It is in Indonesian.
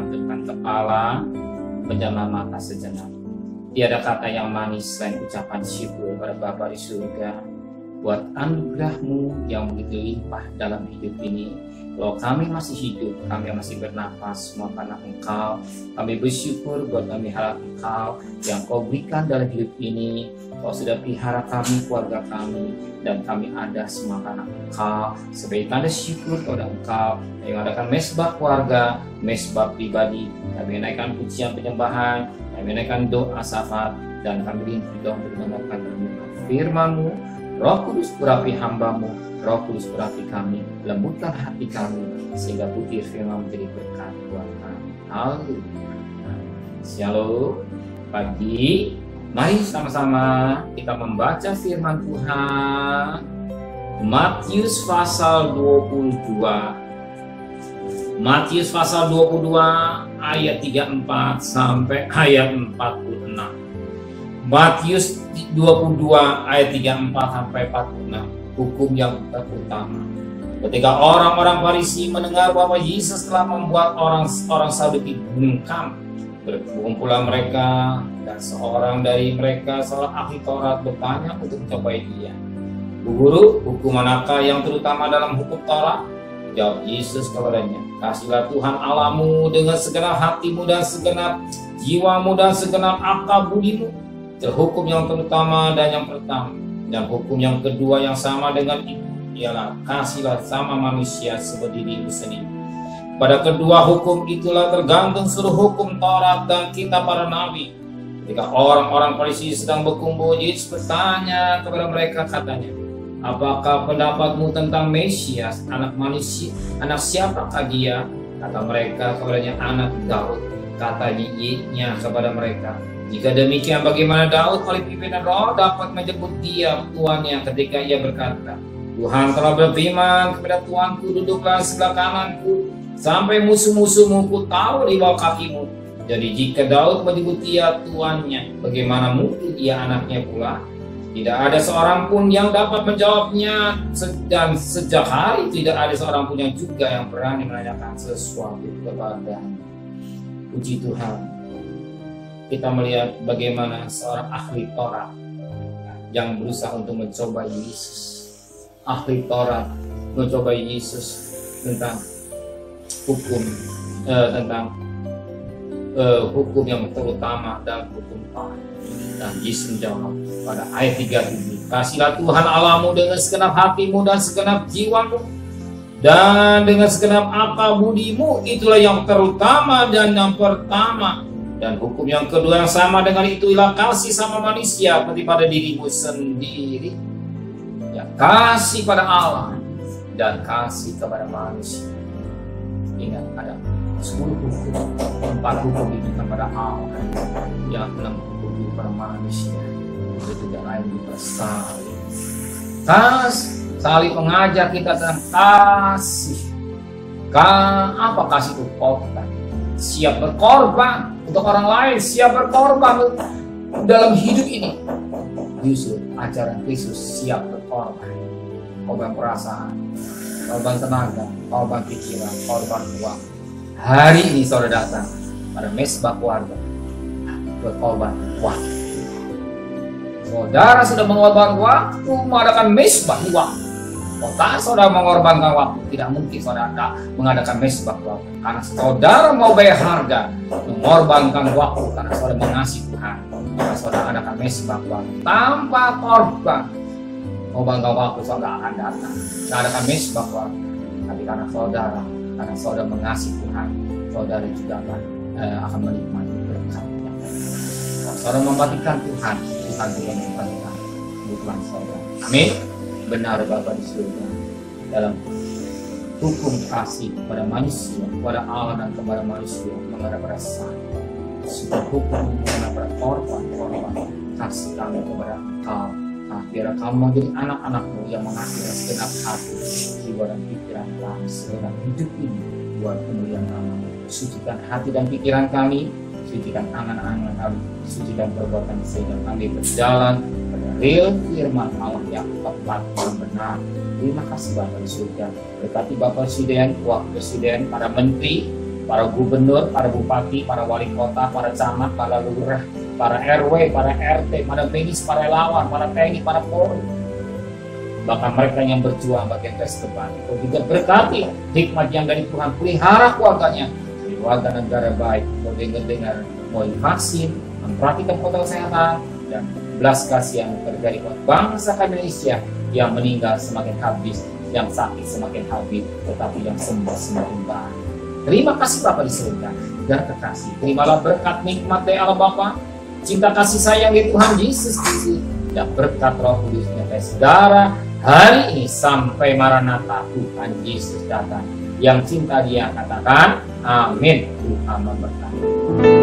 menganggukkan kepala, menjamah mata sejenak. Tiada kata yang manis selain ucapan syukur pada Bapa di surga buat anugerah-Mu yang begitu limpah dalam hidup ini. Kalau kami masih hidup, kami masih bernapas, semua karena Engkau. Kami bersyukur buat kami harap Engkau yang Kau berikan dalam hidup ini. Kau sudah pelihara kami, keluarga kami, dan kami ada semua karena Engkau. Sebagai tanda syukur kepada Engkau yang mengadakan mesbah keluarga, mesbah pribadi. Kami menaikkan pujian penyembahan, kami menaikkan doa syafaat, dan kami rindu untuk mendengarkan firman-Mu. Roh Kudus urapi hamba-Mu, Roh Kudus urapi kami, lembutkan hati kami, sehingga butir firman menjadi berkat buat kami. Haleluya. Shalom. Pagi, mari sama-sama kita membaca firman Tuhan. Matius pasal 22. Matius pasal 22 ayat 34 sampai ayat 46. Matius 22 ayat 34 sampai 46. Hukum yang terutama. Ketika orang-orang Farisi mendengar bahwa Yesus telah membuat orang Saduki bungkam, berkumpulan mereka, dan seorang dari mereka, seorang ahli Taurat, bertanya untuk mencobai dia. Guru, hukum manakah yang terutama dalam hukum Taurat? Jawab Yesus kepadanya, kasihlah Tuhan Allahmu dengan segenap hatimu dan segenap jiwamu dan segenap akal budimu. Hukum yang terutama dan yang pertama, dan hukum yang kedua yang sama dengan itu ialah kasihlah sama manusia seperti dirimu sendiri. Pada kedua hukum itulah tergantung seluruh hukum Taurat dan kitab para nabi. Ketika orang-orang Farisi sedang berkumpul, Yesus bertanya kepada mereka, katanya, apakah pendapatmu tentang Mesias, anak manusia? Anak siapakah dia? Kata mereka kepadanya, anak Daud. Katanya kepada mereka, jika demikian bagaimana Daud oleh pimpinan roh dapat menyebut dia tuannya ketika ia berkata, Tuhan telah berfirman kepada Tuanku, duduklah sebelah kananku sampai musuh-musuhmu ku taruh di bawah kakimu. Jadi jika Daud menyebut dia tuannya, bagaimana mungkin ia anaknya pula? Tidak ada seorang pun yang dapat menjawabnya, dan sejak hari tidak ada seorang pun yang juga yang berani menanyakan sesuatu kepadanya. Puji Tuhan, kita melihat bagaimana seorang ahli Taurat yang berusaha untuk mencoba Yesus. Ahli Taurat mencoba Yesus tentang hukum, hukum yang terutama dalam hukum Taurat. Dan Yesus menjawab pada ayat 37, kasihlah Tuhan Allahmu dengan segenap hatimu dan segenap jiwamu dan dengan segenap akal budimu, itulah yang terutama dan yang pertama. Dan hukum yang kedua yang sama dengan itu ialah kasih sama manusia seperti pada dirimu sendiri. Ya, kasih pada Allah dan kasih kepada manusia. Ingat, ada 10 hukum, 4 hukum diberikan pada Allah, yang 6 hukum kepada manusia. Itu tidak lain bersaling. Saling mengajar kita tentang kasih. Apa kasih itu? Korban. Siap berkorban untuk orang lain, siap berkorban dalam hidup ini. Justru ajaran Kristus siap berkorban. Korban perasaan, korban tenaga, korban pikiran, korban uang. Hari ini saudara datang pada mesbah keluarga berkorban waktu. Saudara sudah mengorbankan waktu mengadakan mesbah waktu. Kalau saudara mengorbankan waktu, tidak mungkin saudara mengadakan mesbah waktu. Karena saudara mau bayar harga, mengorbankan waktu karena saudara mengasihi Tuhan. Karena saudara adakan mesbah waktu tanpa korban, mengorbankan waktu saudara akan datang. Mengadakan mesbah waktu, tapi karena saudara mengasihi Tuhan, saudara juga akan menikmati berkatnya. Kalau saudara membaktikan Tuhan, Tuhan juga membaktikan kebutuhan saudara. Amin. Benar Bapa di surga, dalam hukum kasih kepada manusia, kepada Allah dan kepada manusia, mengarah pada saya. Sebuah hukum mengarah pada korban kasih kami kepada Engkau. Biar kamu menjadi anak-anakmu yang mengasihi segenap hati, jiwa dan pikiran kami, segenap hidup ini buat kemuliaan nama. Sucikan hati dan pikiran kami, sucikan angan-angan kami, sucikan perbuatan sehingga kami berjalan pada real firman Allah yang tepat dan benar. Terima kasih Bapak di surga. Berkati Bapak Presiden, Wakil Presiden, para menteri, para gubernur, para bupati, para wali kota, para camat, para lurah, para RW, para RT, para medis, para relawan, para TNI, para Polri, bahkan mereka yang berjuang bagian tes depan. Kau juga berkati hikmat yang dari Tuhan, pelihara keluarganya, jadi warga negara baik. Kau dengar mau vaksin, memperhatikan protokol kesehatan, dan belas kasihan terjadi buat bangsa Indonesia yang meninggal semakin habis, yang sakit semakin habis, tetapi yang sembuh semakin baik. Terima kasih Bapa di surga, dan kekasih. Terimalah berkat nikmat dari Allah Bapa, cinta kasih sayang dari Tuhan Yesus Kristus, dan berkat Roh Kudus yang saudara hari ini sampai Maranatha Tuhan Yesus datang. Yang cinta dia katakan amin. Tuhan memberkati.